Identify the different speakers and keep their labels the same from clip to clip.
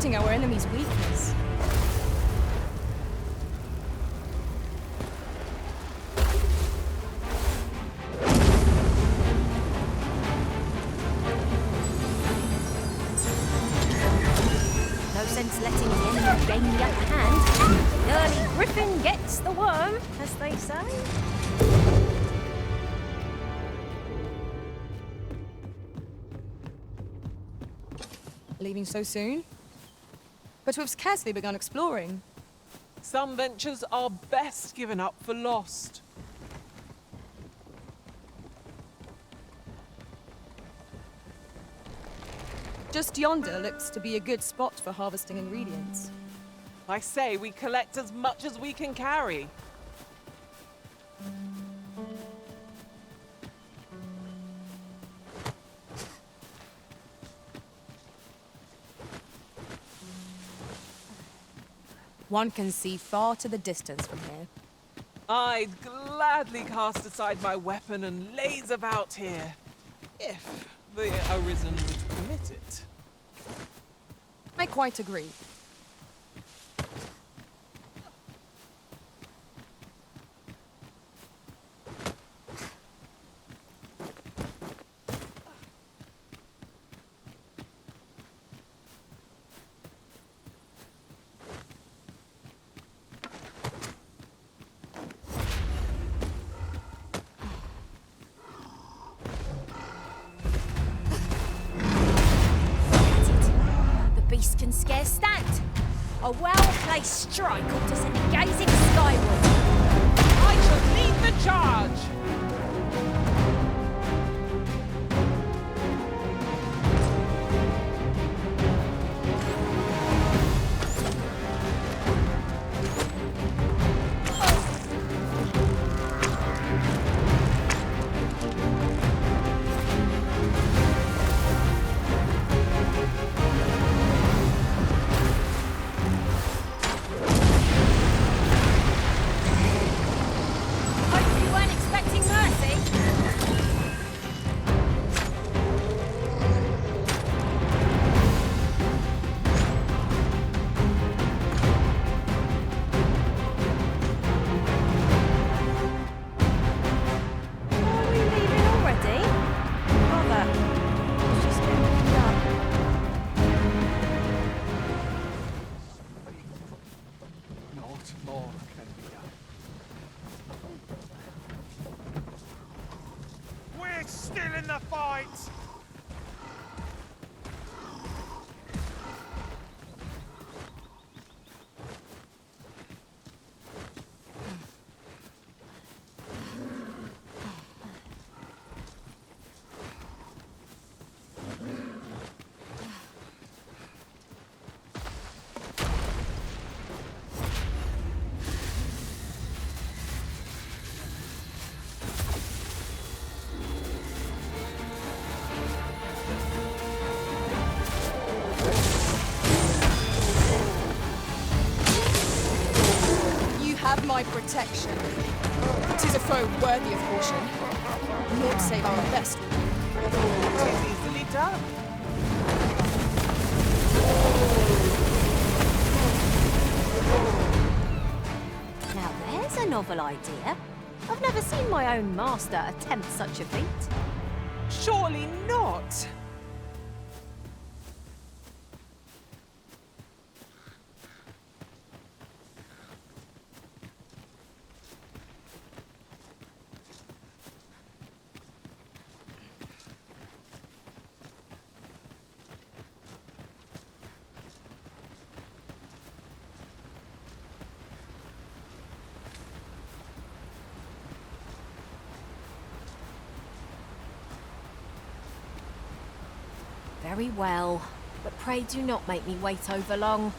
Speaker 1: exploiting our enemy's weakness.
Speaker 2: No sense letting the enemy gain the upper hand. The early griffin gets the worm, as they say.
Speaker 1: Leaving so soon? But we've scarcely begun exploring.
Speaker 3: Some ventures are best given up for lost.
Speaker 1: Just yonder looks to be a good spot for harvesting ingredients.
Speaker 3: I say we collect as much as we can carry.
Speaker 1: One can see far to the distance from here.
Speaker 3: I'd gladly cast aside my weapon and laze about here, if the Arisen would permit it.
Speaker 1: I quite agree.
Speaker 2: Beast can scarce stand. A well-placed strike ought to send it gazing skyward.
Speaker 3: I shall lead the charge!
Speaker 2: Hope you weren't expecting mercy. Are we leaving already? Bother. It's just getting done.
Speaker 4: Not more can be done.
Speaker 5: We're still in the fight!
Speaker 1: You have my protection. 'Tis a foe worthy of caution. Naught save our best.
Speaker 3: It's easily done.
Speaker 2: Now there's a novel idea. I've never seen my own master attempt such a feat.
Speaker 3: Surely not!
Speaker 2: Very well, but pray do not make me wait over long.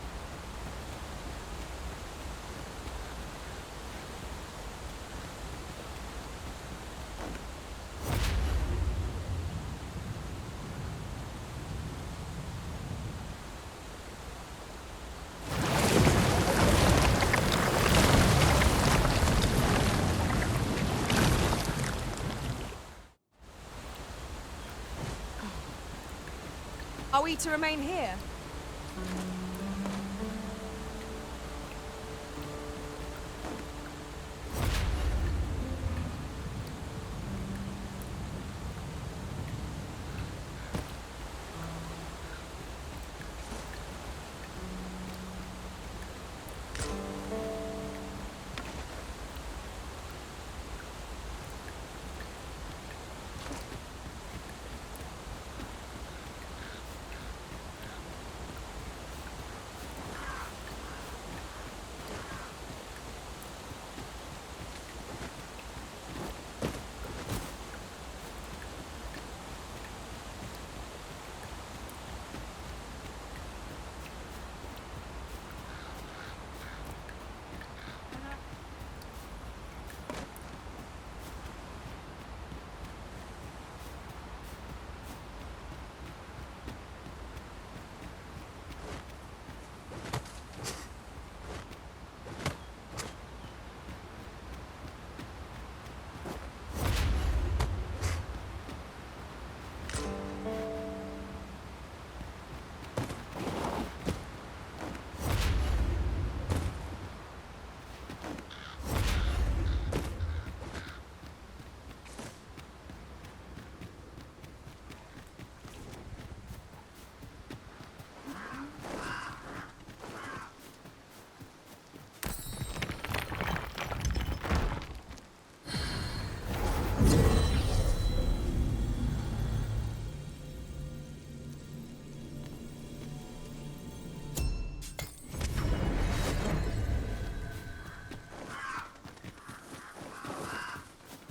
Speaker 1: Are we to remain here?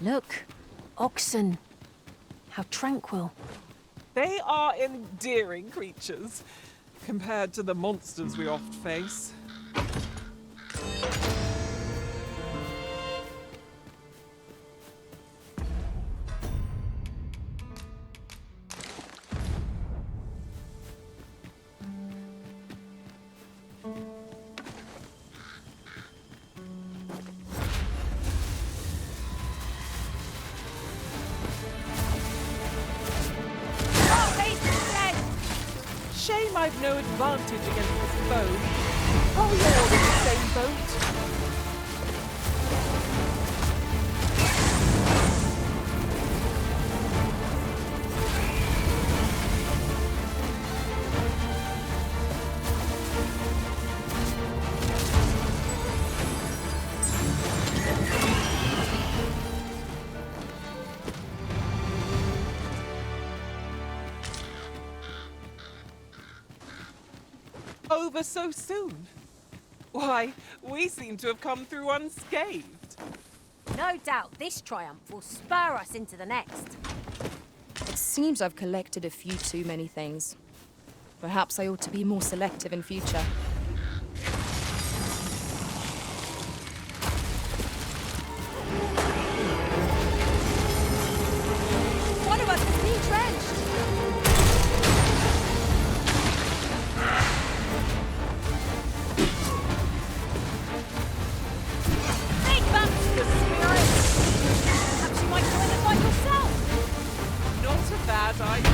Speaker 2: Look, oxen. How tranquil.
Speaker 3: They are endearing creatures, compared to the monsters we oft face. Shame I've no advantage against this bow. Oh, you're all in the same boat. Over so soon? Why, we seem to have come through unscathed.
Speaker 2: No doubt this triumph will spur us into the next.
Speaker 1: It seems I've collected a few too many things. Perhaps I ought to be more selective in future. One of us is being drenched!
Speaker 2: Perhaps you might join the fight yourself.
Speaker 3: Not a bad idea.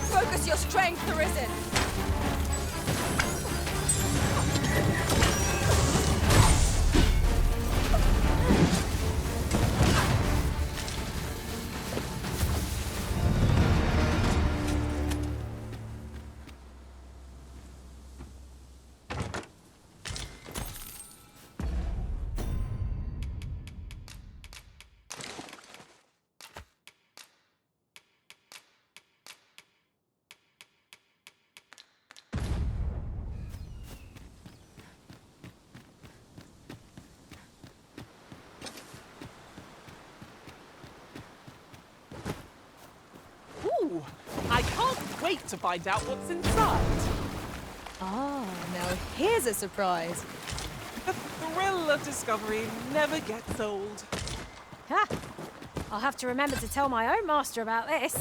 Speaker 1: Focus your strength, Arisen!
Speaker 3: Ooh, I can't wait to find out what's inside.
Speaker 1: Ah, now here's a surprise.
Speaker 3: The thrill of discovery never gets old.
Speaker 2: Ha! I'll have to remember to tell my own master about this.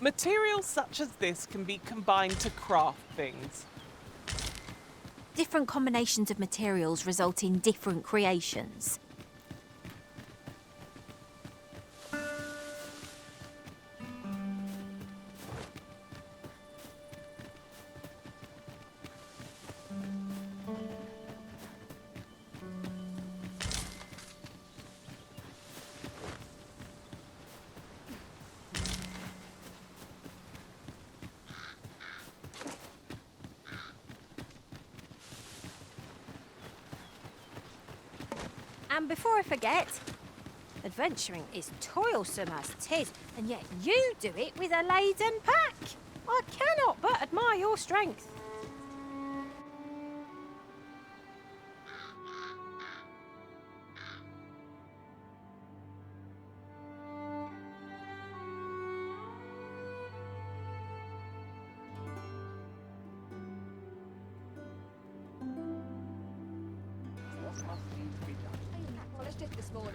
Speaker 3: Materials such as this can be combined to craft things.
Speaker 2: Different combinations of materials result in different creations. And before I forget, adventuring is toilsome as 'tis, and yet you do it with a laden pack. I cannot but admire your strength.
Speaker 1: Polished it this morning.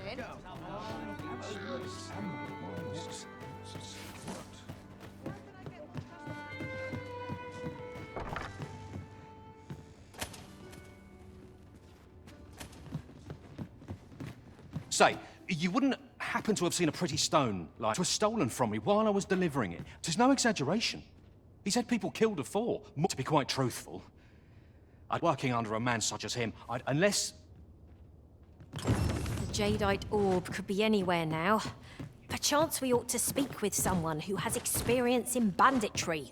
Speaker 6: Say, you wouldn't happen to have seen a pretty stone, like, 'twas stolen from me while I was delivering it. 'Tis no exaggeration. He's had people killed afore, to be quite truthful. Working under a man such as him, unless...
Speaker 2: The Jadeite orb could be anywhere now. Perchance we ought to speak with someone who has experience in banditry.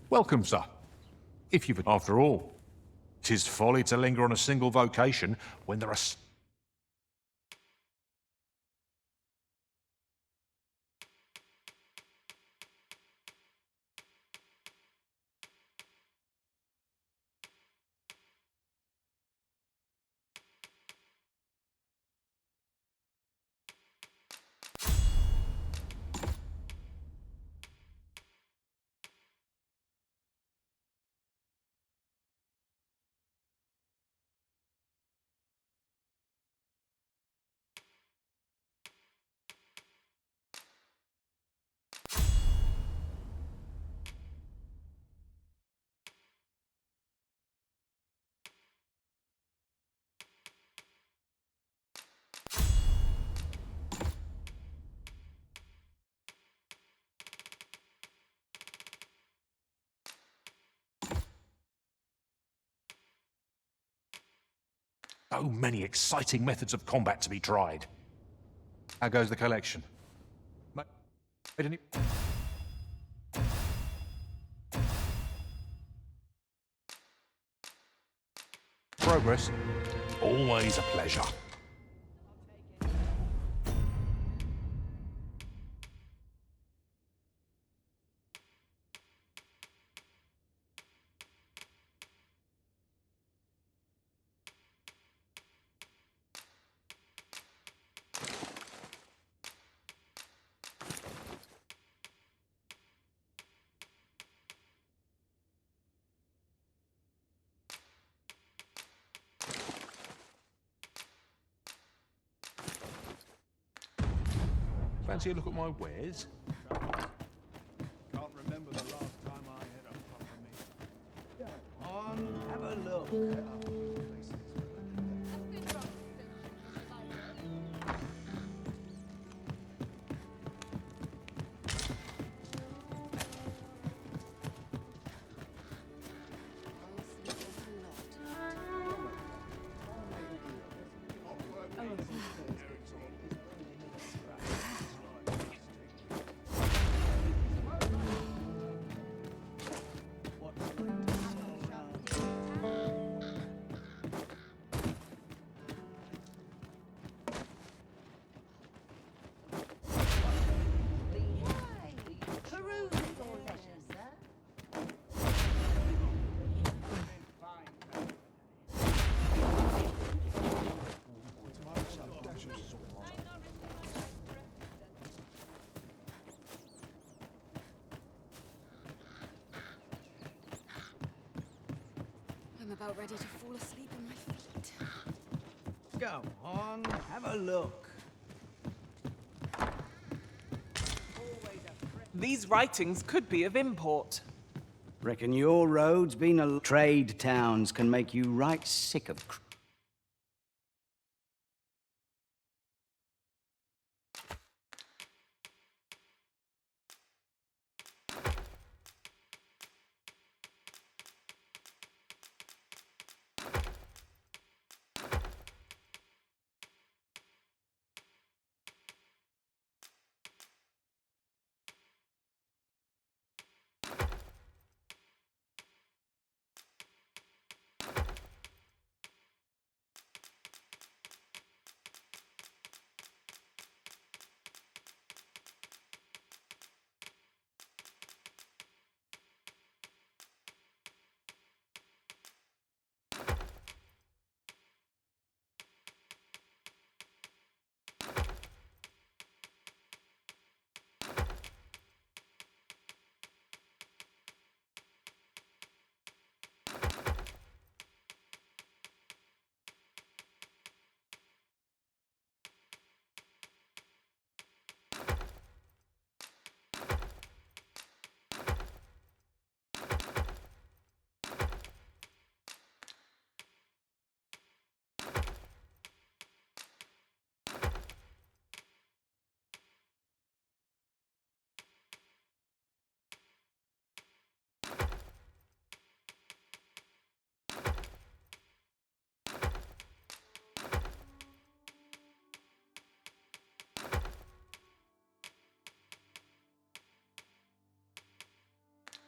Speaker 7: Welcome, sir. If you've... After all, 'tis folly to linger on a single vocation when there are... So many exciting methods of combat to be tried. How goes the collection? Made any... Progress? Always a pleasure. Fancy a look at my wares?
Speaker 5: Can't remember the last time I had a proper meal. On, have a look.
Speaker 1: I'm about ready to fall asleep on my feet.
Speaker 5: Go on, have a look.
Speaker 3: These writings could be of import.
Speaker 8: Reckon your road's been a... Trade towns can make you right sick of...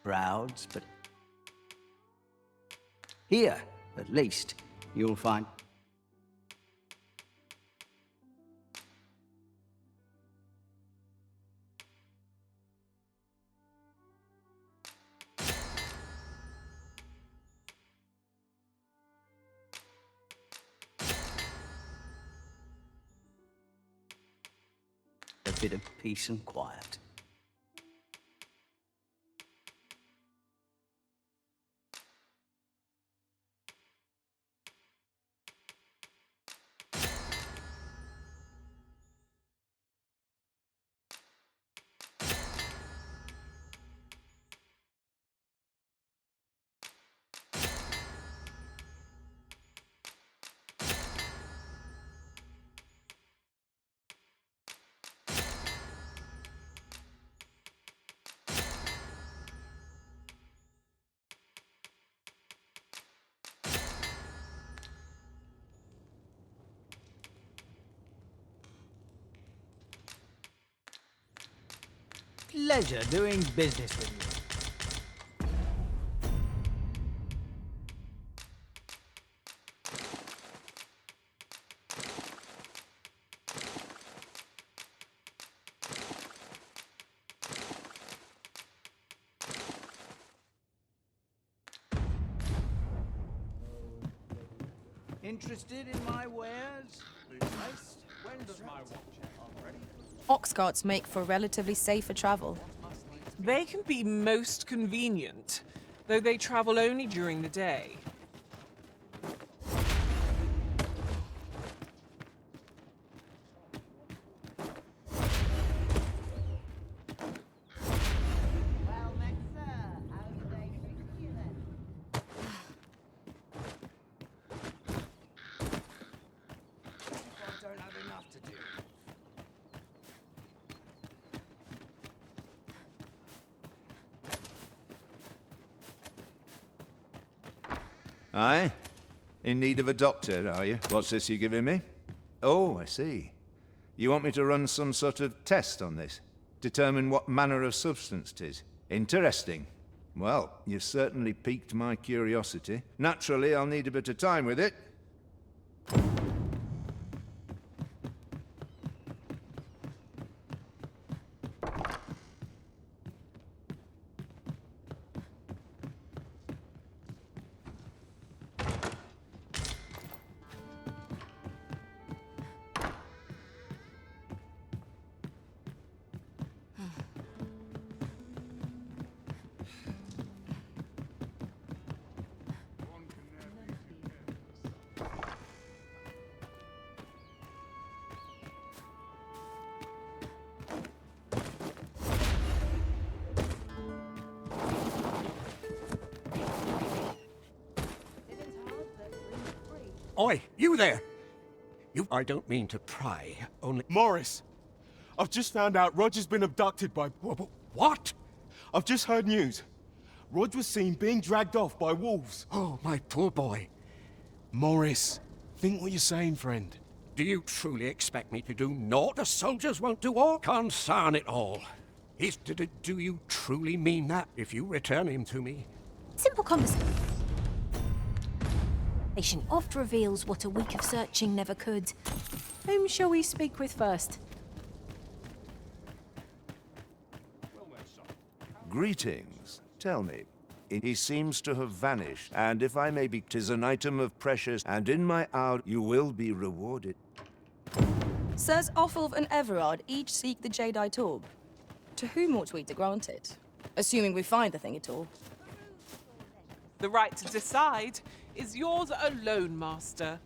Speaker 8: crowds, but here, at least, you'll find... a bit of peace and quiet. Pleasure doing business with you. Interested in my wares?
Speaker 5: When does my watch end? I'm ready.
Speaker 1: Ox carts make for relatively safer travel.
Speaker 3: They can be most convenient, though they travel only during the day.
Speaker 9: Aye? In need of a doctor, are you? What's this you're giving me? Oh, I see. You want me to run some sort of test on this? Determine what manner of substance 'tis? Interesting. Well, you've certainly piqued my curiosity. Naturally, I'll need a bit of time with it.
Speaker 10: Oi, you there! I don't mean to pry, only...
Speaker 11: Morris, I've just found out Roger's been abducted by...
Speaker 10: What?
Speaker 11: I've just heard news. Rog was seen being dragged off by wolves.
Speaker 10: Oh, my poor boy.
Speaker 11: Morris, think what you're saying, friend.
Speaker 10: Do you truly expect me to do naught the soldiers won't do all? Concern it all. Do you truly mean that if you return him to me?
Speaker 2: Simple conversation oft reveals what a week of searching never could. Whom shall we speak with first?
Speaker 9: Greetings. Tell me, he seems to have vanished, and if I may be, 'tis an item of precious, and in my hour you will be rewarded.
Speaker 1: Sirs Offulf and Everard each seek the Jadeite orb. To whom ought we to grant it? Assuming we find the thing at all.
Speaker 3: The right to decide is yours alone, Master.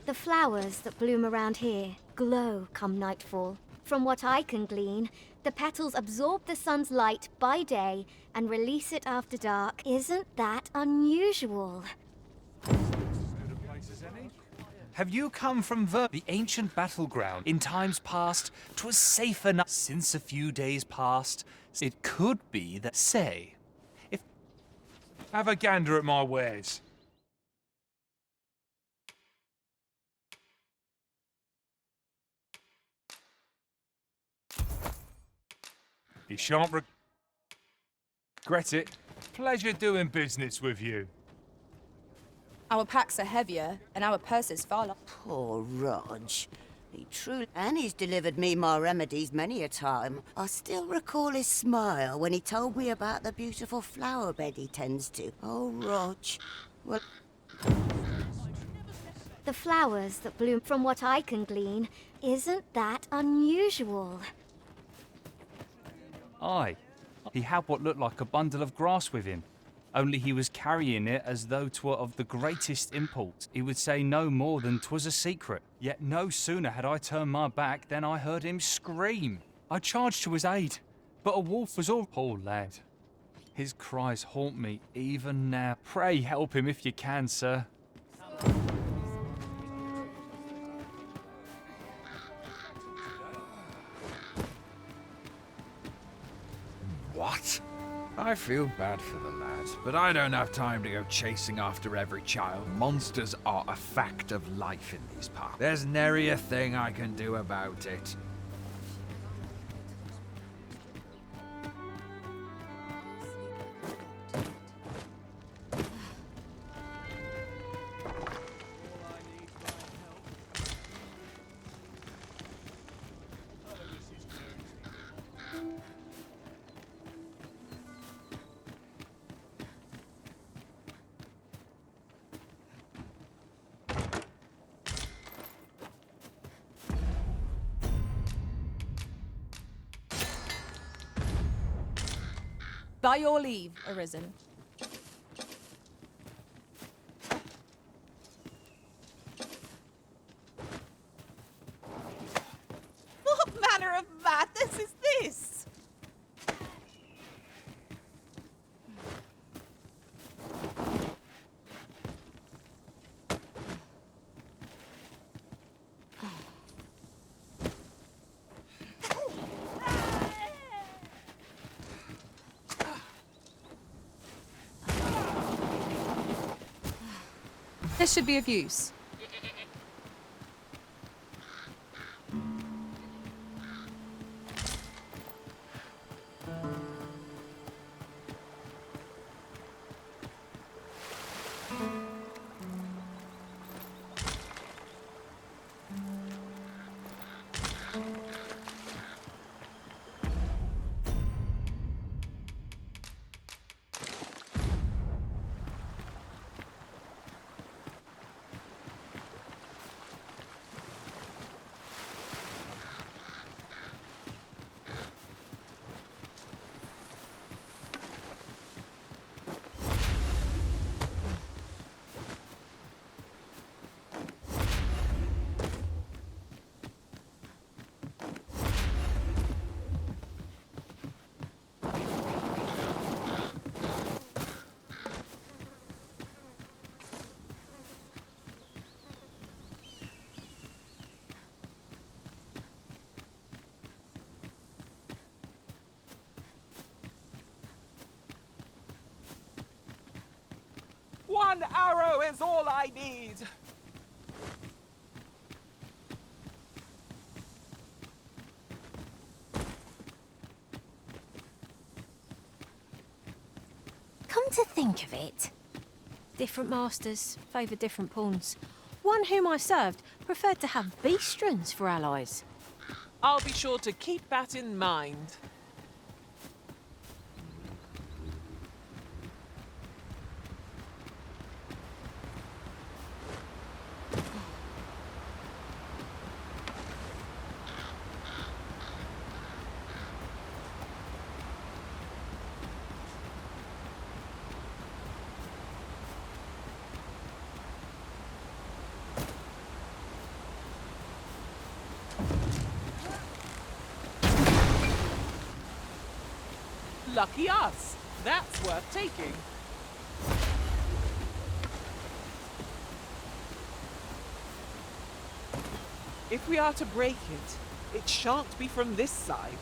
Speaker 12: The flowers that bloom around here glow come nightfall. From what I can glean, the petals absorb the sun's light by day and release it after dark. Isn't that unusual?
Speaker 13: Have you come from the ancient battleground? In times past, 'twas safe enough. Since a few days past, it could be that, say, if...
Speaker 7: Have a gander at my wares.
Speaker 13: You shan't regret it. Pleasure doing business with you.
Speaker 1: Our packs are heavier, and our purses far larger.
Speaker 14: Poor Rog. He truly... And he's delivered me my remedies many a time. I still recall his smile when he told me about the beautiful flower bed he tends to. Oh, Rog. Well...
Speaker 12: The flowers that bloom, from what I can glean, isn't that unusual.
Speaker 13: Aye. He had what looked like a bundle of grass with him. Only he was carrying it as though 'twere of the greatest import. He would say no more than 'twas a secret. Yet no sooner had I turned my back than I heard him scream. I charged to his aid, but a wolf was all. Poor lad. His cries haunt me even now. Pray help him if you can, sir.
Speaker 15: What? I feel bad for the lad, but I don't have time to go chasing after every child. Monsters are a fact of life in these parts. There's nary a thing I can do about it.
Speaker 1: By your leave, Arisen.
Speaker 3: What manner of madness is this?
Speaker 1: This should be of use.
Speaker 3: One arrow is all I need.
Speaker 2: Come to think of it, different masters favour different pawns. One whom I served preferred to have beastrons for allies.
Speaker 3: I'll be sure to keep that in mind. Lucky us. That's worth taking. If we are to break it, it shan't be from this side.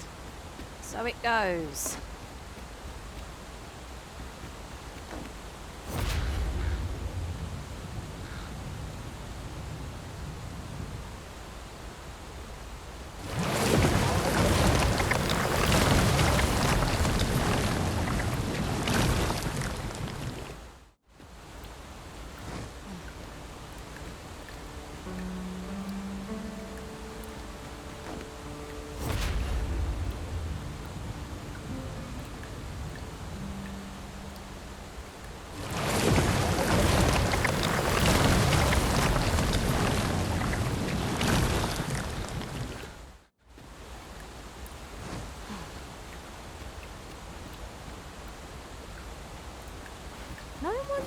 Speaker 2: So it goes.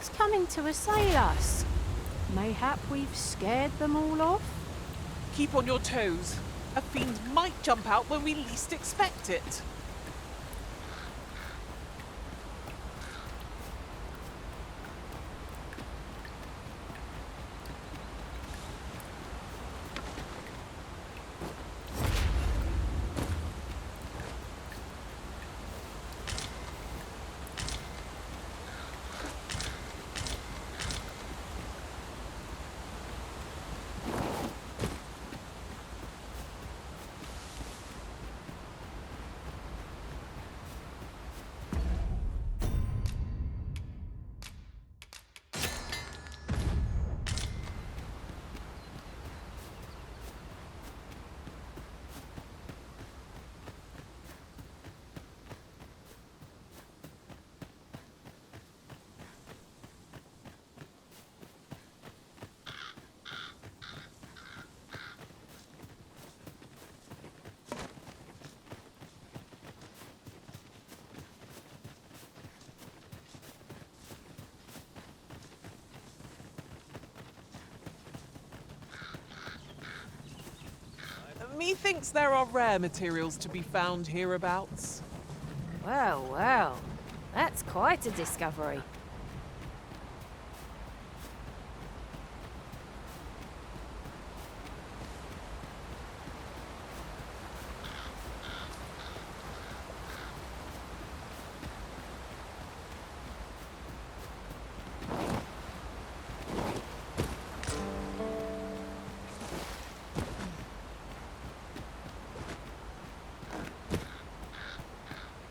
Speaker 2: what's coming to assail us? Mayhap we've scared them all off?
Speaker 3: Keep on your toes. A fiend might jump out when we least expect it. Methinks there are rare materials to be found hereabouts.
Speaker 2: Well, well, that's quite a discovery.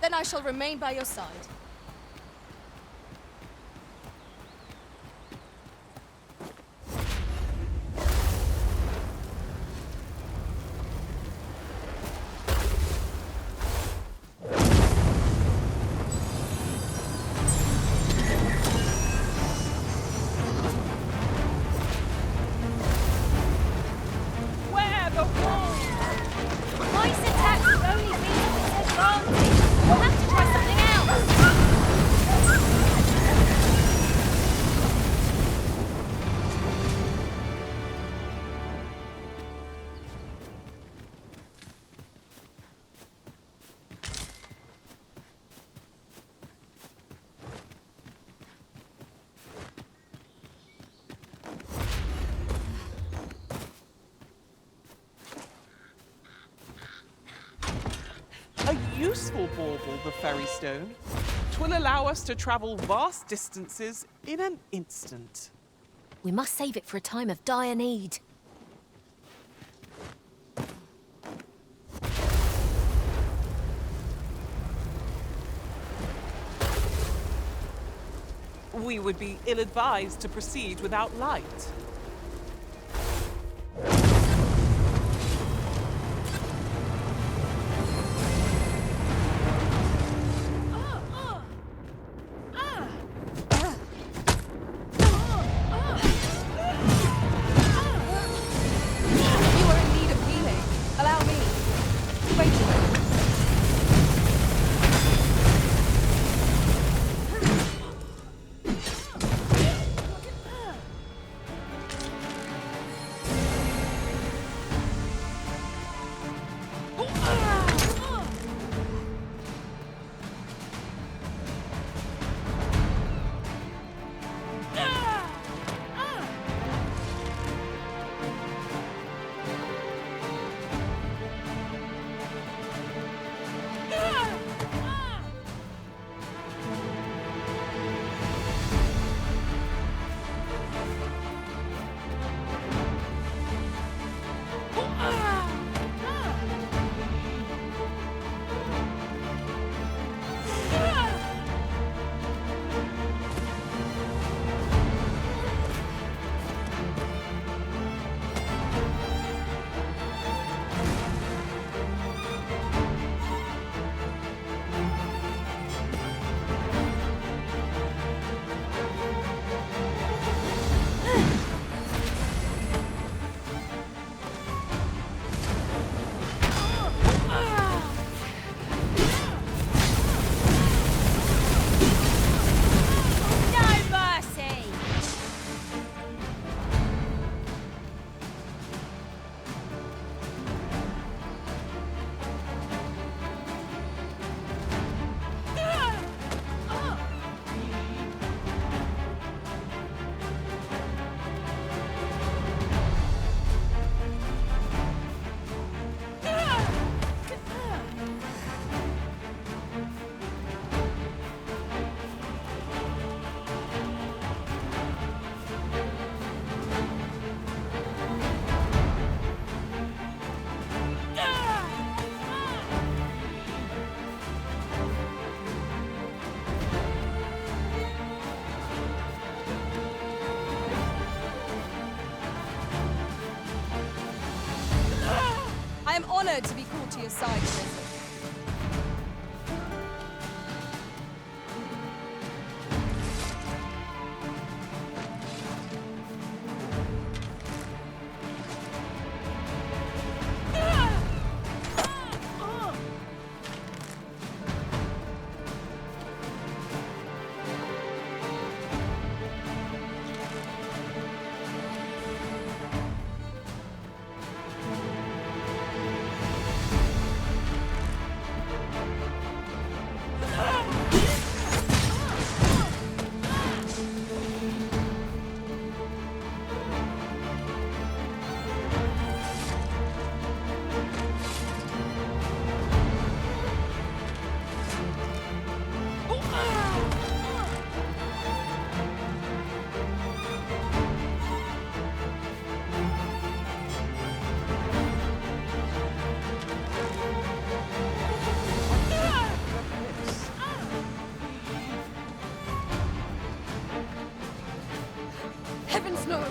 Speaker 1: Then I shall remain by your side.
Speaker 2: Where the wolves? Voice attacks have only been to disadvantage. We'll have to try something else.
Speaker 3: A useful bauble, the Ferry Stone. 'Twill allow us to travel vast distances in an instant.
Speaker 16: We must save it for a time of dire need.
Speaker 3: We would be ill-advised to proceed without light.
Speaker 1: You are in need of healing. Allow me. Wait a minute. I am honored to be called to your side, Arisen.
Speaker 16: Heavens no!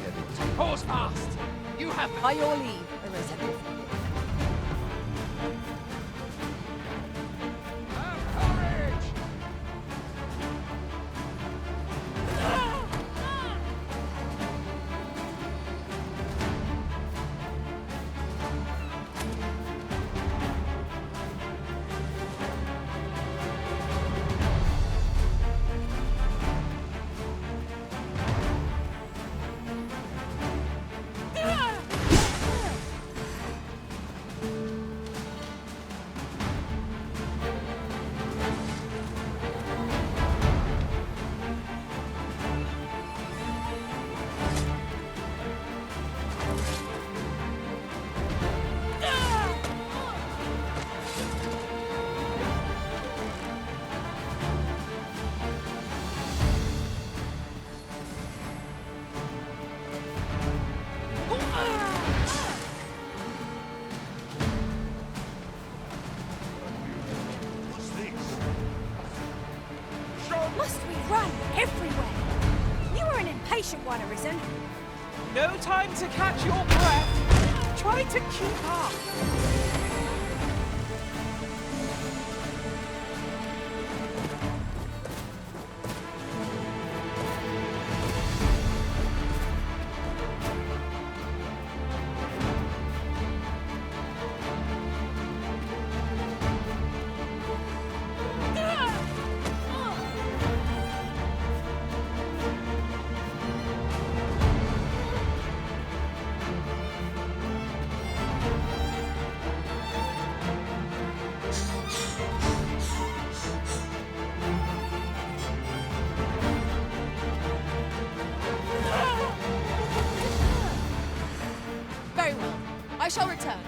Speaker 15: Pause fast! You have...
Speaker 1: By your leave, Arisen.
Speaker 2: Must we run everywhere? You are an impatient one, Arisen.
Speaker 3: No time to catch your breath. Try to keep up.
Speaker 1: Very well. I shall return.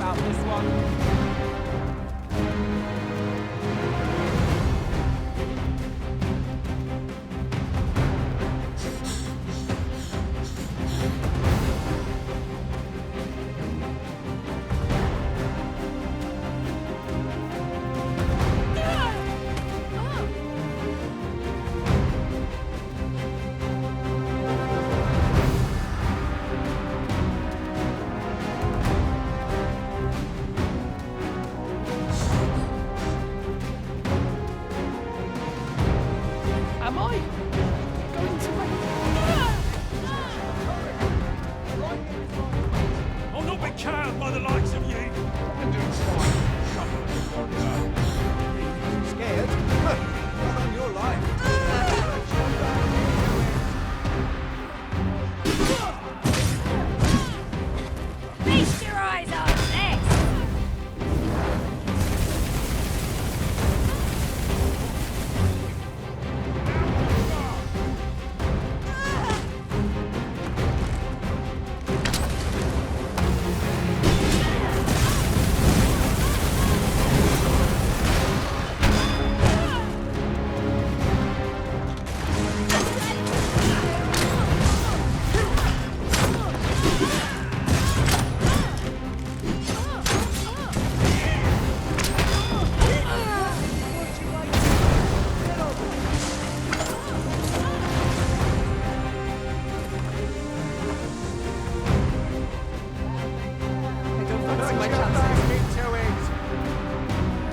Speaker 3: about this one.
Speaker 4: Am I going to make...
Speaker 10: I'll not be cowed by the likes of you.
Speaker 9: Scared? Not on your life.
Speaker 2: Feast your eyes on this!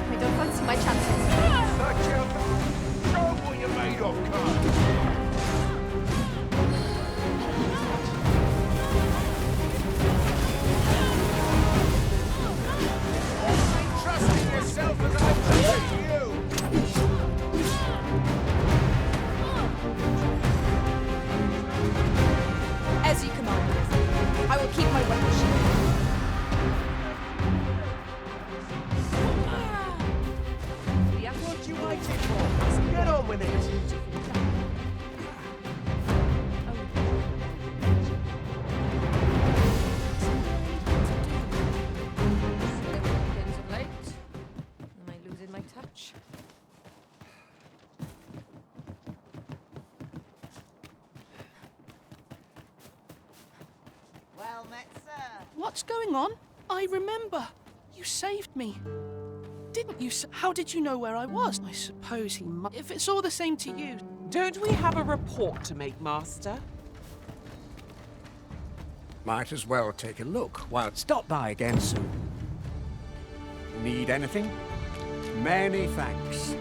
Speaker 1: I don't fancy my chances.
Speaker 11: Show what you're made of, cunt. Trusting yourself as I trust you.
Speaker 1: As you command, I will keep my weapon sheath.
Speaker 11: What you waiting for? Let's get on with it.
Speaker 2: Am I losing my touch?
Speaker 14: Well met, sir.
Speaker 4: What's going on? I remember. You saved me. Didn't you? How did you know where I was? I suppose he might. If it's all the same to you.
Speaker 3: Don't we have a report to make, Master?
Speaker 10: Might as well take a look. Well, stop by again soon. Need anything? Many thanks.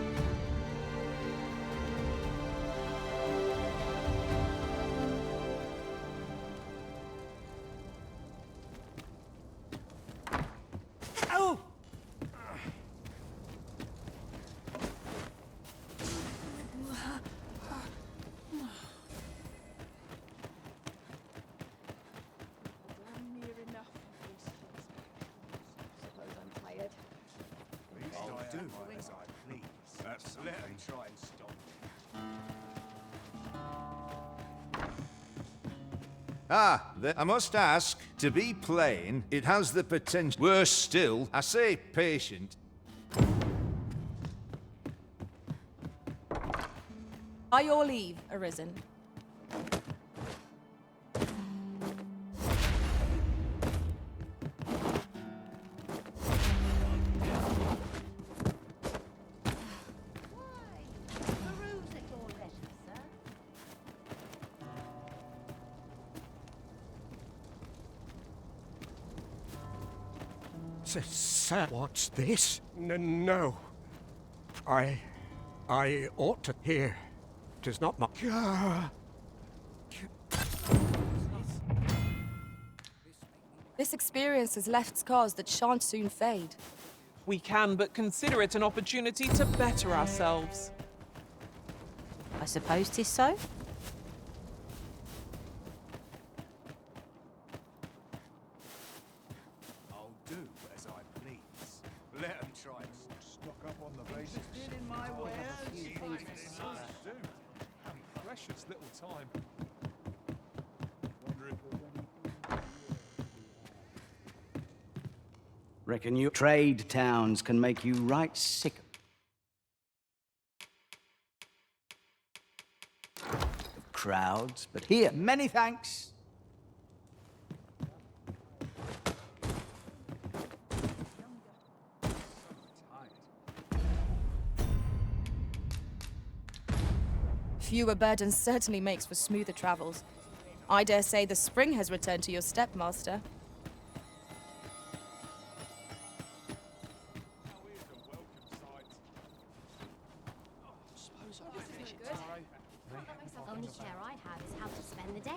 Speaker 10: Oh!
Speaker 5: I'll do as I please. That's let him try and stop me.
Speaker 9: Ah, I must ask, to be plain, it has the potential. Worse still, I say patient.
Speaker 1: By your leave, Arisen.
Speaker 10: Sir, what's this? No. I ought to hear. 'Tis not my...
Speaker 1: This experience has left scars that shan't soon fade.
Speaker 3: We can but consider it an opportunity to better ourselves.
Speaker 2: I suppose 'tis so.
Speaker 5: I'll do as I please. Let him try and stock up on the bases. In my wares.
Speaker 11: Precious little time. Wonder if there's any...
Speaker 8: Reckon your trade towns can make you right sick of crowds, but here, many thanks.
Speaker 1: Fewer burdens certainly makes for smoother travels. I dare say the spring has returned to your stepmaster.
Speaker 12: Only care I have is how to spend the day.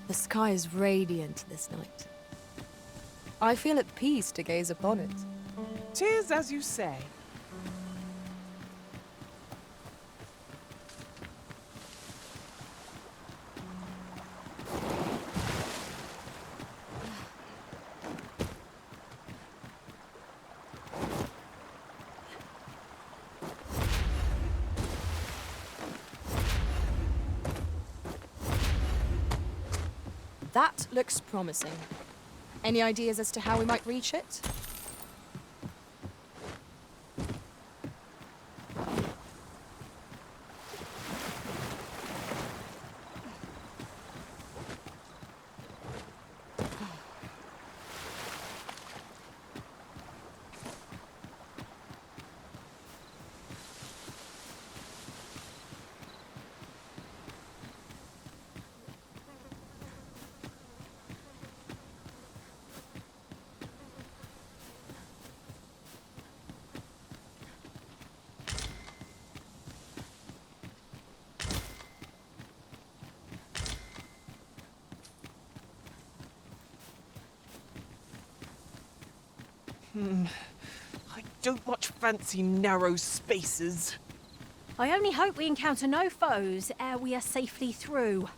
Speaker 1: The sky is radiant this night. I feel at peace to gaze upon it.
Speaker 3: 'Tis as you say.
Speaker 1: That looks promising. Any ideas as to how we might reach it?
Speaker 3: I don't much fancy narrow spaces.
Speaker 2: I only hope we encounter no foes ere we are safely through.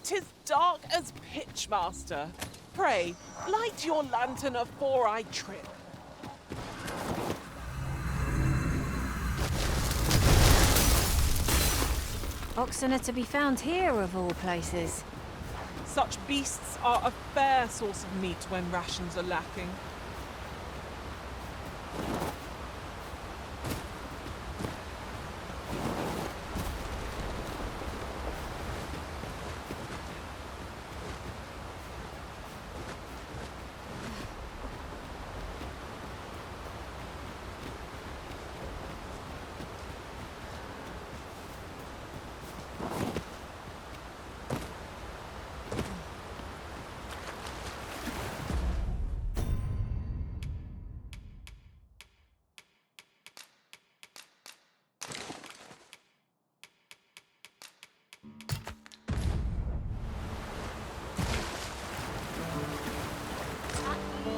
Speaker 3: Tis dark as pitch, master. Pray, light your lantern afore I trip.
Speaker 2: Oxen are to be found here, of all places.
Speaker 3: Such beasts are a fair source of meat when rations are lacking.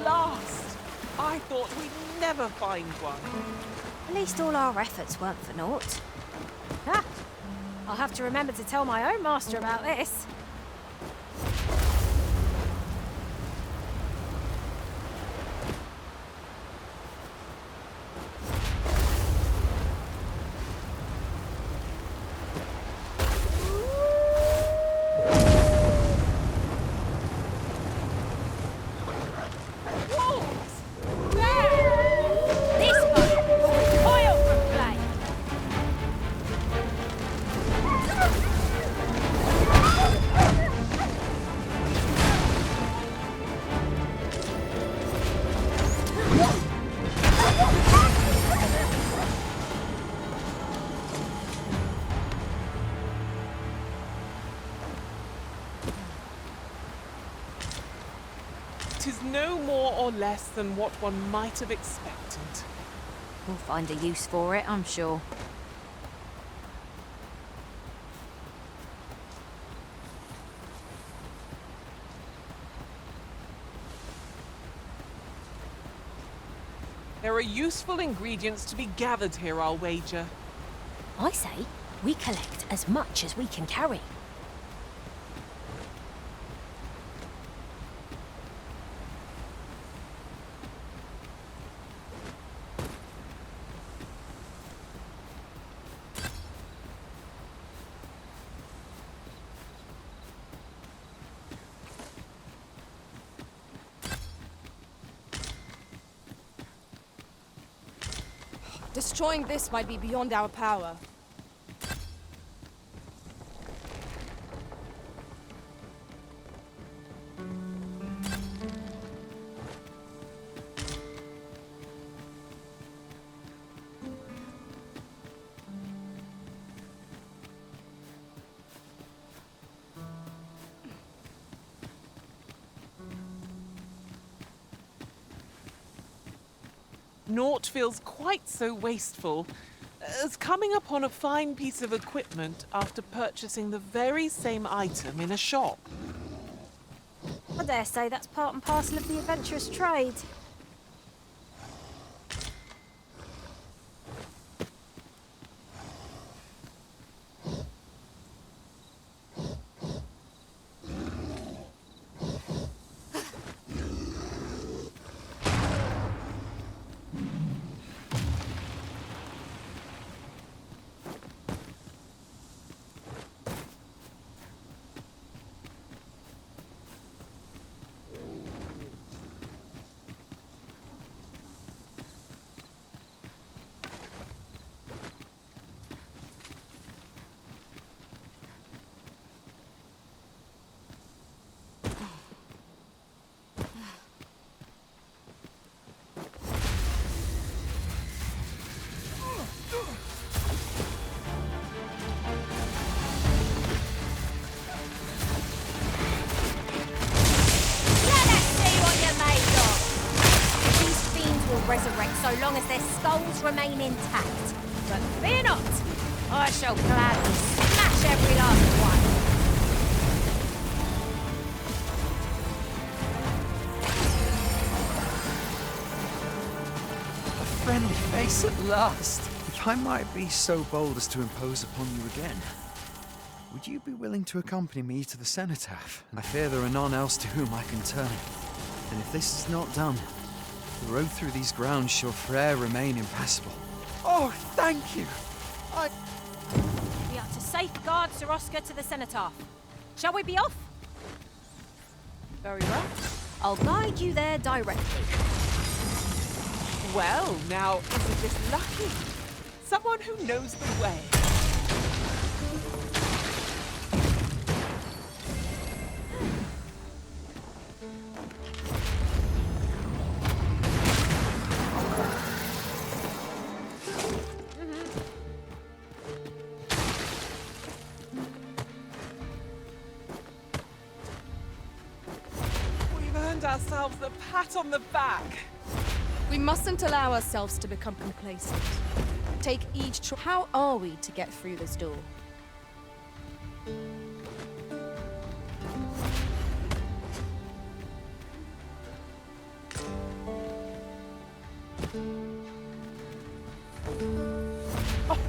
Speaker 3: Last! I thought we'd never find one.
Speaker 2: At least all our efforts weren't for naught. Ah, I'll have to remember to tell my own master about this.
Speaker 3: Tis no more or less than what one might have expected.
Speaker 2: We'll find a use for it, I'm sure.
Speaker 3: There are useful ingredients to be gathered here, I'll wager.
Speaker 16: I say we collect as much as we can carry.
Speaker 1: Destroying this might be beyond our power.
Speaker 3: Naught feels quite so wasteful as coming upon a fine piece of equipment after purchasing the very same item in a shop.
Speaker 2: I dare say that's part and parcel of the adventurous trade. Resurrect so long as their skulls remain intact. But fear not, I shall gladly smash every last one.
Speaker 17: A friendly face at last. If I might be so bold as to impose upon you again, would you be willing to accompany me to the cenotaph? I fear there are none else to whom I can turn. And if this is not done, the road through these grounds shall fore'er remain impassable. Oh, thank you!
Speaker 2: We are to safeguard Sir Oscar to the cenotaph. Shall we be off? Very well. I'll guide you there directly.
Speaker 3: Well, now, isn't this lucky? Someone who knows the way. Ourselves a pat on the back.
Speaker 1: We mustn't allow ourselves to become complacent. Take each How are we to get through this door?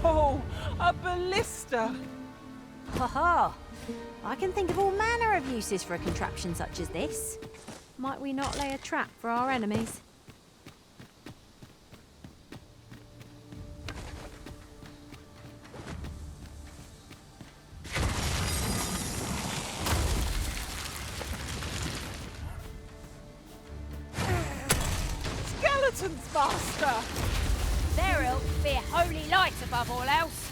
Speaker 3: Oh, a ballista!
Speaker 2: Ha ha! I can think of all manner of uses for a contraption such as this. Might we not lay a trap for our enemies?
Speaker 3: Skeletons, master!
Speaker 2: Their ilk fear holy light above all else.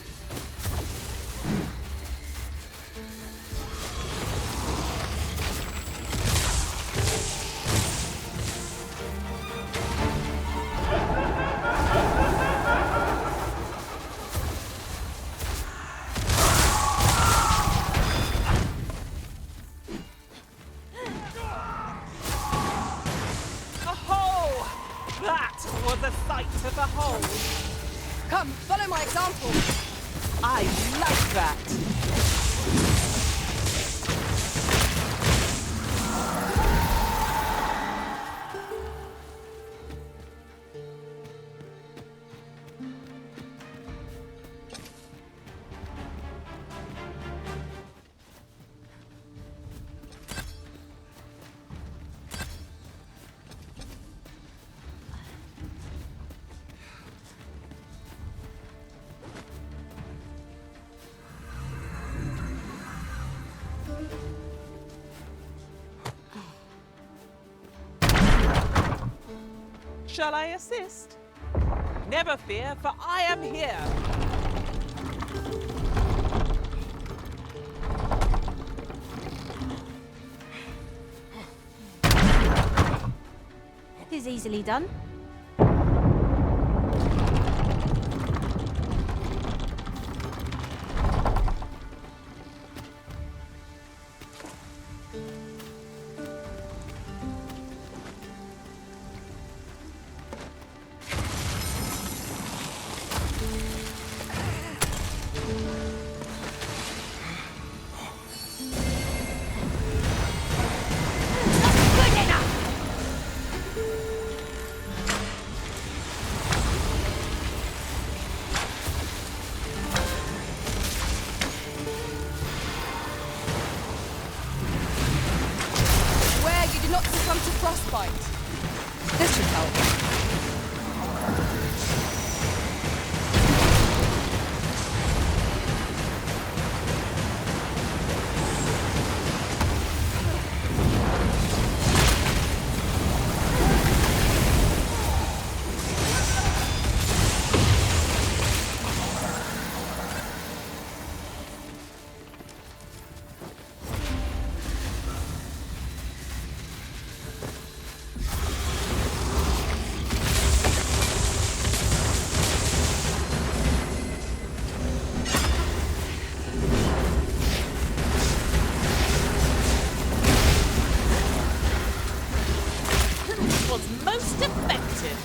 Speaker 3: Was a sight to behold.
Speaker 1: Come, follow my example.
Speaker 3: I like that. Shall I assist? Never fear, for I am here.
Speaker 2: It is easily done.
Speaker 1: Not succumb to frostbite. This should help.
Speaker 3: Most effective.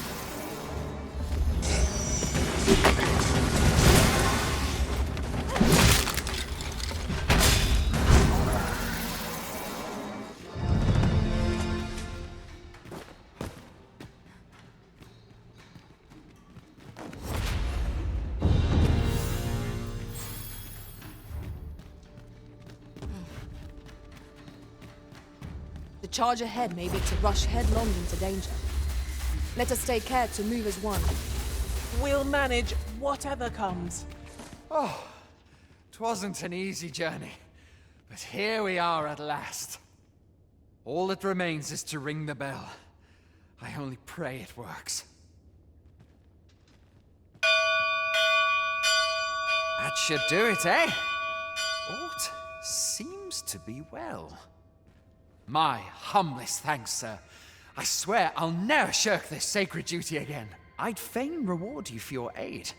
Speaker 1: The charge ahead may be to rush headlong into danger. Let us take care to move as one.
Speaker 3: We'll manage whatever comes.
Speaker 17: Oh, 'twasn't an easy journey, but here we are at last. All that remains is to ring the bell. I only pray it works. That should do it, eh? Aught seems to be well. My humblest thanks, sir. I swear I'll never shirk this sacred duty again. I'd fain reward you for your aid.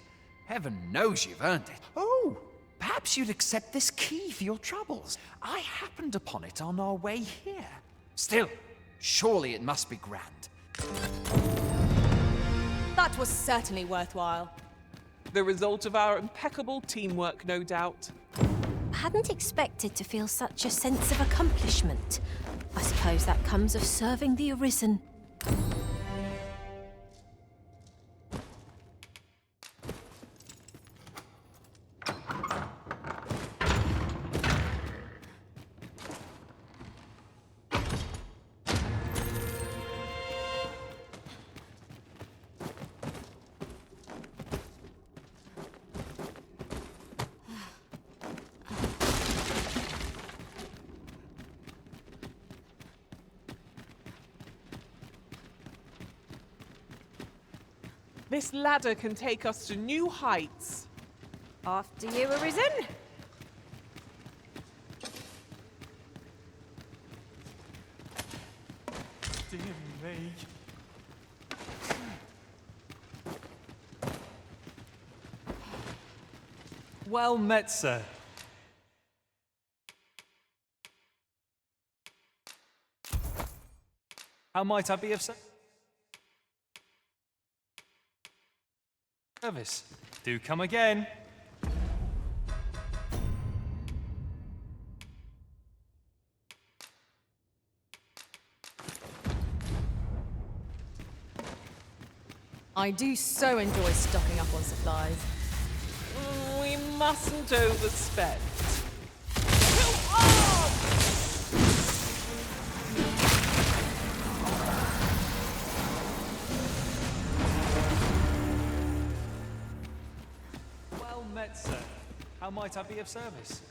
Speaker 17: Heaven knows you've earned it. Oh, perhaps you'd accept this key for your troubles. I happened upon it on our way here. Still, surely it must be grand.
Speaker 1: That was certainly worthwhile.
Speaker 3: The result of our impeccable teamwork, no doubt.
Speaker 16: I hadn't expected to feel such a sense of accomplishment. I suppose that comes of serving the Arisen.
Speaker 3: This ladder can take us to new heights.
Speaker 2: After you, Arisen.
Speaker 13: Dear me. Well met, sir. How might I be of service? Do come again.
Speaker 1: I do so enjoy stocking up on supplies.
Speaker 3: We mustn't overspend.
Speaker 13: Well met, sir. How might I be of service?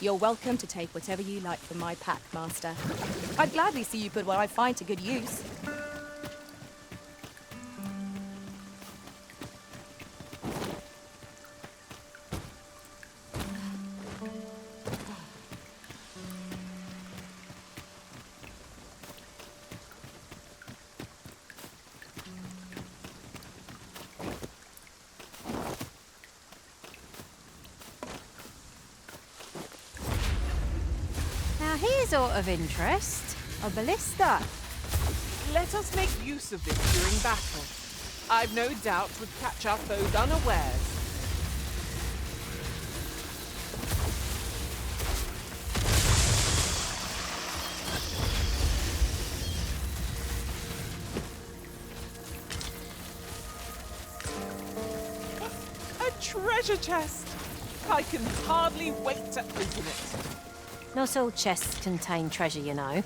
Speaker 1: You're welcome to take whatever you like from my pack, Master. I'd gladly see you put what I find to good use.
Speaker 2: Now here's aught of interest. A ballista.
Speaker 3: Let us make use of this during battle. I've no doubt would catch our foes unawares. A treasure chest! I can hardly wait to open it.
Speaker 2: Not all chests contain treasure, you know.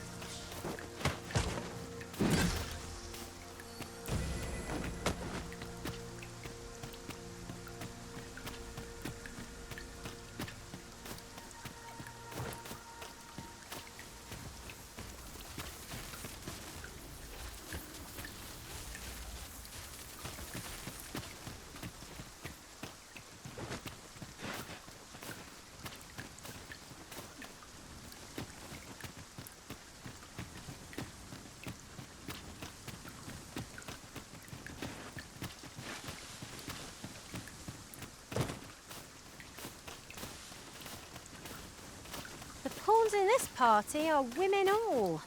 Speaker 2: The pawns in this party are women all.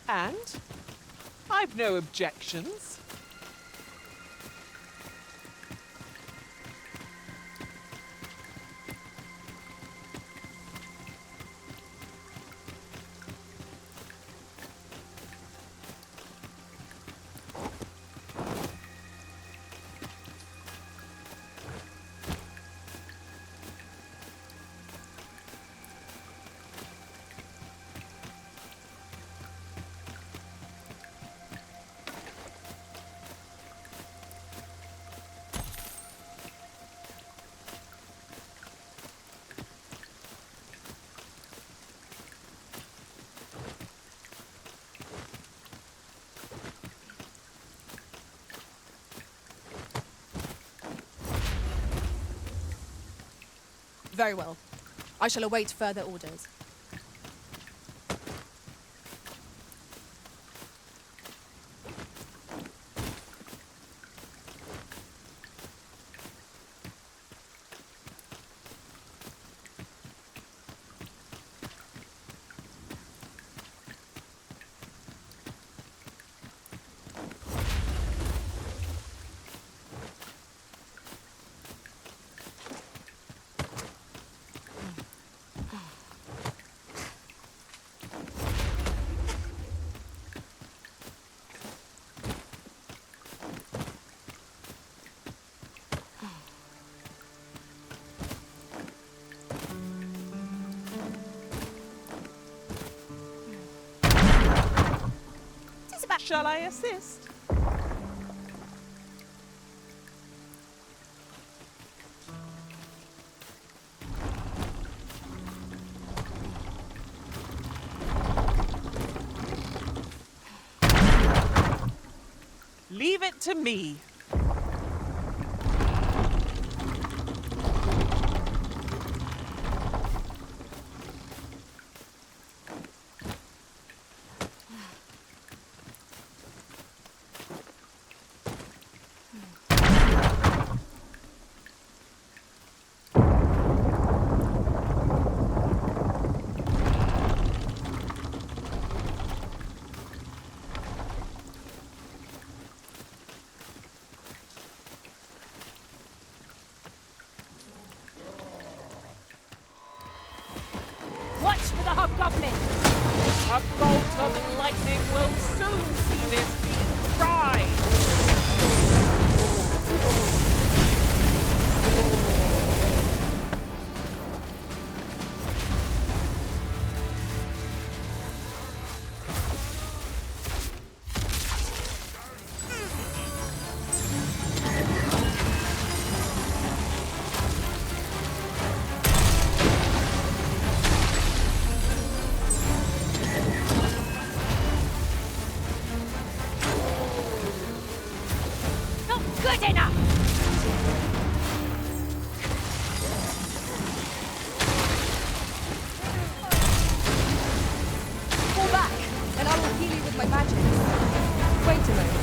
Speaker 3: And I've no objections.
Speaker 1: Very well. I shall await further orders.
Speaker 3: Shall I assist? Leave it to me.
Speaker 2: Watch for the hobgoblin!
Speaker 3: A bolt of lightning will soon see this being tried!
Speaker 2: badges.
Speaker 1: Wait a moment.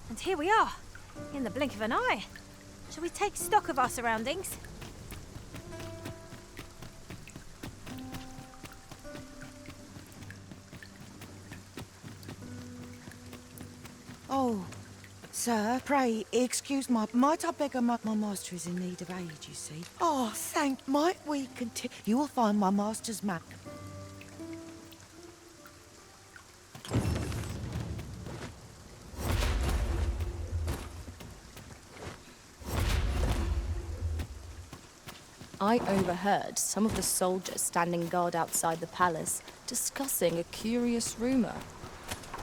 Speaker 2: And here we are, in the blink of an eye. Shall we take stock of our surroundings?
Speaker 18: Oh, sir, pray excuse might I beg my master is in need of aid, you see. Oh, might we continue? You will find my master's map.
Speaker 1: I overheard some of the soldiers standing guard outside the palace discussing a curious rumor.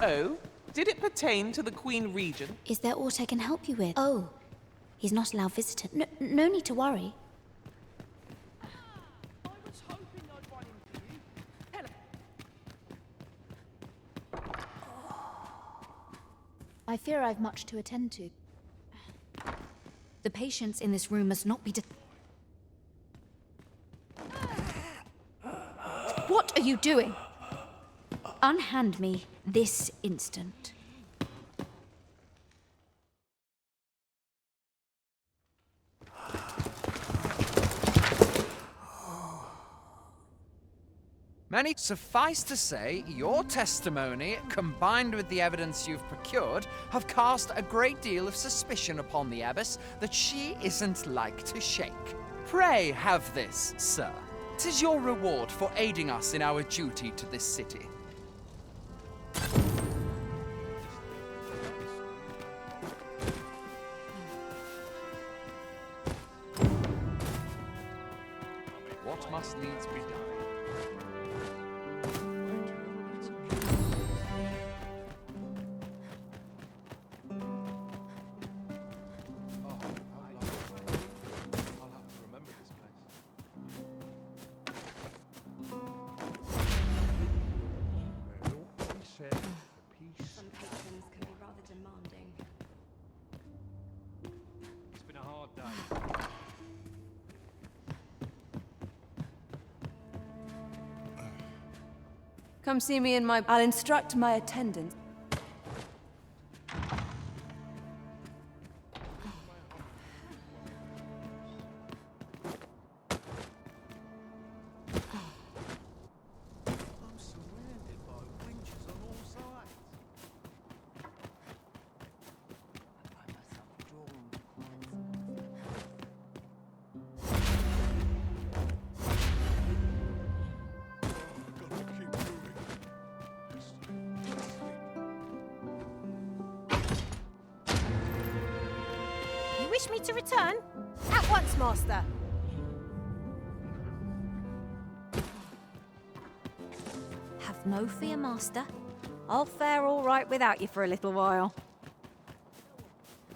Speaker 3: Oh? Did it pertain to the Queen Regent?
Speaker 19: Is there aught I can help you with? Oh, he's not allowed visitors. No need to worry. I fear I've much to attend to. The patients in this room must not be What are you doing? Unhand me this instant.
Speaker 15: Many suffice to say, your testimony, combined with the evidence you've procured, have cast a great deal of suspicion upon the abbess that she isn't like to shake. Pray have this, sir. 'Tis your reward for aiding us in our duty to this city. What must needs be done?
Speaker 1: Some patrons can be rather demanding.
Speaker 6: It's been a hard day.
Speaker 1: Come see me in my... I'll instruct my attendants.
Speaker 2: Wish me to return? At once, master.
Speaker 19: Have no fear, master.
Speaker 2: I'll fare all right without you for a little while.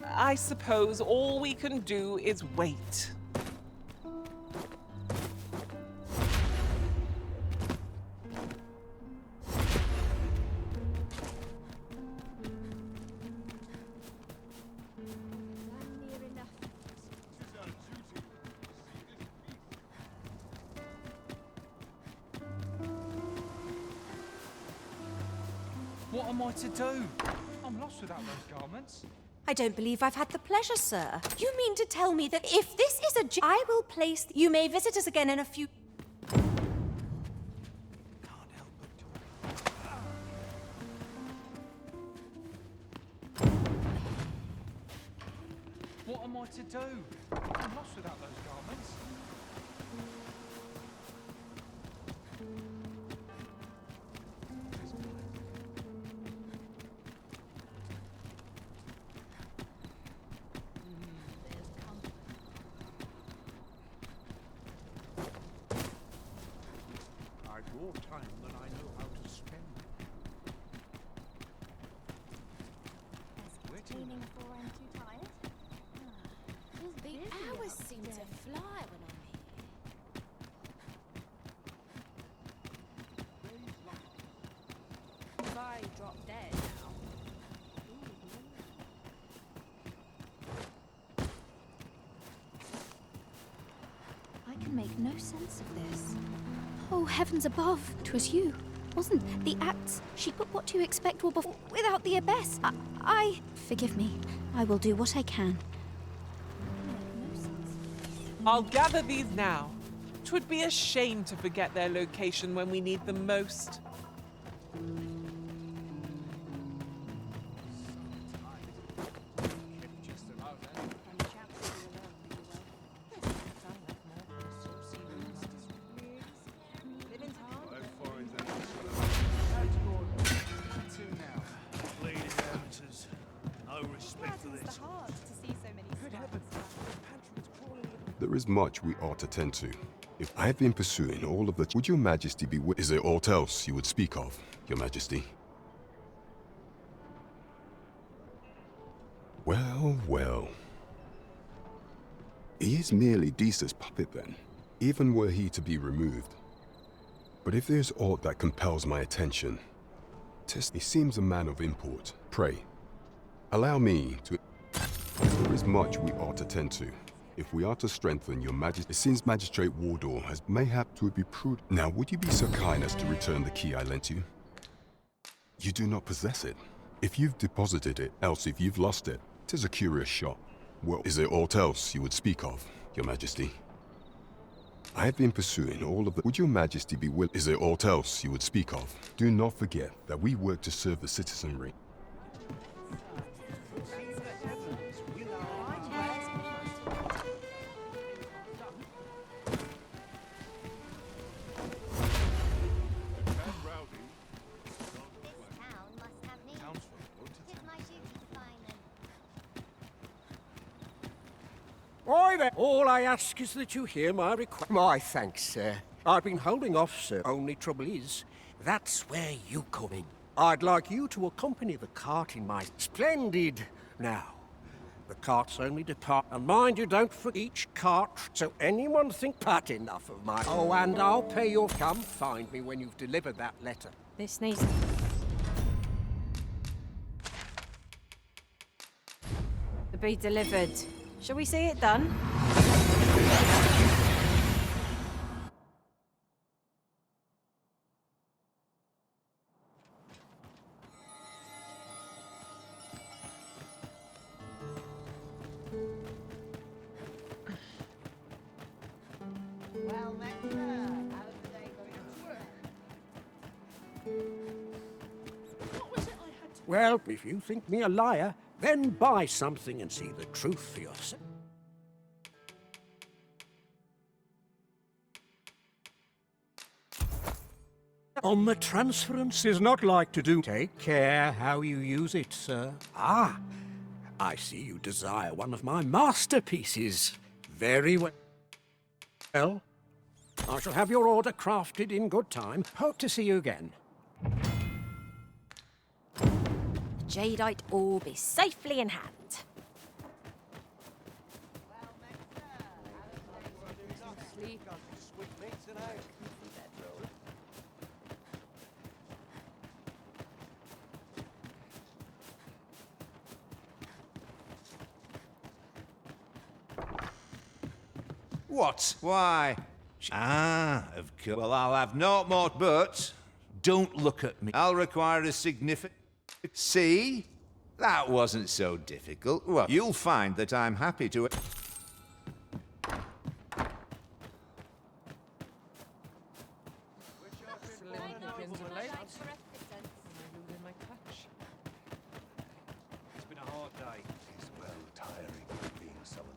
Speaker 3: I suppose all we can do is wait.
Speaker 13: What am I to do? I'm lost without those garments.
Speaker 16: I don't believe I've had the pleasure, sir. You mean to tell me that if this is a I will place... You may visit us again in a few...
Speaker 13: am I to do? I'm lost without those garments.
Speaker 10: I've more time than I know how to spend.
Speaker 12: Cleaning before I'm too tired.
Speaker 16: The hours seem to fly when I'm here. If I drop dead now.
Speaker 19: I can make no sense of this. Oh, heavens above! 'Twas you. Wasn't the acts she put what you expect were before without the abyss. I forgive me. I will do what I can.
Speaker 3: I'll gather these now. 'Twould be a shame to forget their location when we need them most.
Speaker 20: There is much we ought to tend to. If I have been pursuing all of the... Would your majesty be... Is there aught else you would speak of, your majesty? Well, well. He is merely Desa's puppet then, even were he to be removed. But if there's aught that compels my attention, he seems a man of import. Pray, allow me to... There is much we ought to tend to. If we are to strengthen your majesty, it seems Magistrate Wardor has mayhap to be prudent. Now, would you be so kind as to return the key I lent you? You do not possess it. If you've deposited it, else if you've lost it, 'tis a curious shot. Well, is there aught else you would speak of, your majesty? I have been pursuing all of the... Would your majesty be willing... Is there aught else you would speak of? Do not forget that we work to serve the citizenry.
Speaker 10: Why then? All I ask is that you hear my request. My thanks, sir. I've been holding off, sir. Only trouble is, that's where you come in. I'd like you to accompany the cart in my splendid... Now, the cart's only depart... And mind you, don't for each cart, so anyone think pat enough of my... Oh, and I'll pay your... Come find me when you've delivered that letter.
Speaker 2: This needs to be delivered. Shall we see it done?
Speaker 14: Well, then, how's the day going to work?
Speaker 10: Well, if you think me a liar, then buy something and see the truth for yourself. On the transference is not like to do. Take care how you use it, sir. Ah, I see you desire one of my masterpieces. Very well. Well, I shall have your order crafted in good time. Hope to see you again.
Speaker 2: The Jadeite orb is safely in hand.
Speaker 9: What? Why? Ah, of course. Well, I'll have naught more, but don't look at me. I'll require a significant... See? That wasn't so difficult. Well, you'll find that I'm happy to...
Speaker 6: It's been a hard day. It's well tiring being solitary.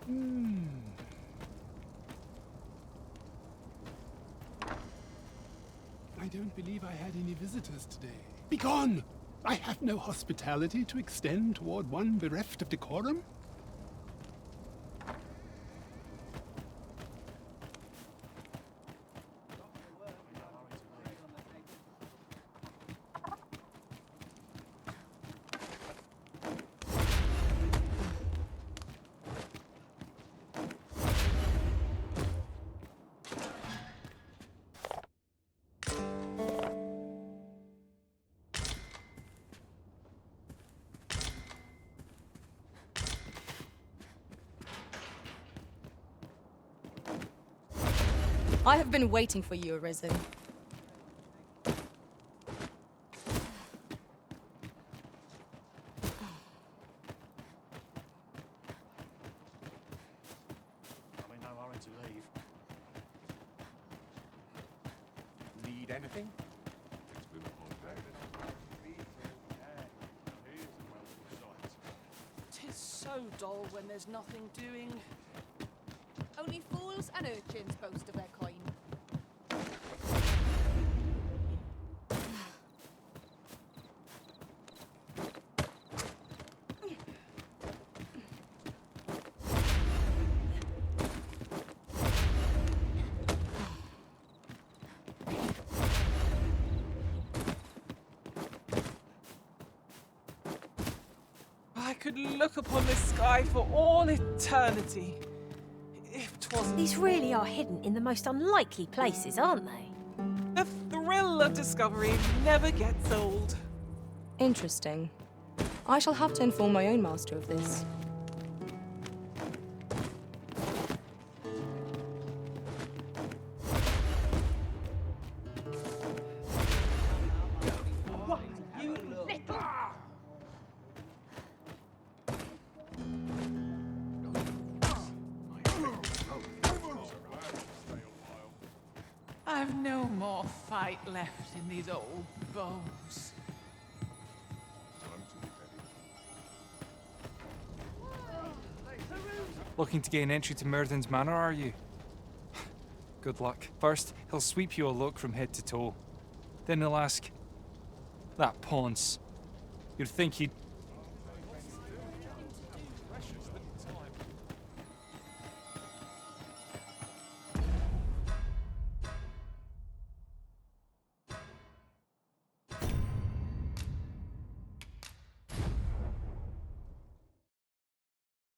Speaker 11: I don't believe I had any visitors today. Begone! I have no hospitality to extend toward one bereft of decorum.
Speaker 1: I have been waiting for you, Arisen.
Speaker 7: I'm in no hurry to leave. Need anything? It's been a hard day.
Speaker 4: Tis so dull when there's nothing doing.
Speaker 21: Only fools and urchins boast of their coin.
Speaker 3: I could look upon this sky for all eternity. If 'twasn't...
Speaker 2: These really are hidden in the most unlikely places, aren't they?
Speaker 3: The thrill of discovery never gets old.
Speaker 1: Interesting. I shall have to inform my own master of this.
Speaker 3: I've no more fight left in these old bones.
Speaker 13: Looking to gain entry to Myrddin's Manor, are you? Good luck. First, he'll sweep you a look from head to toe. Then he'll ask, "That paunce. You'd think he'd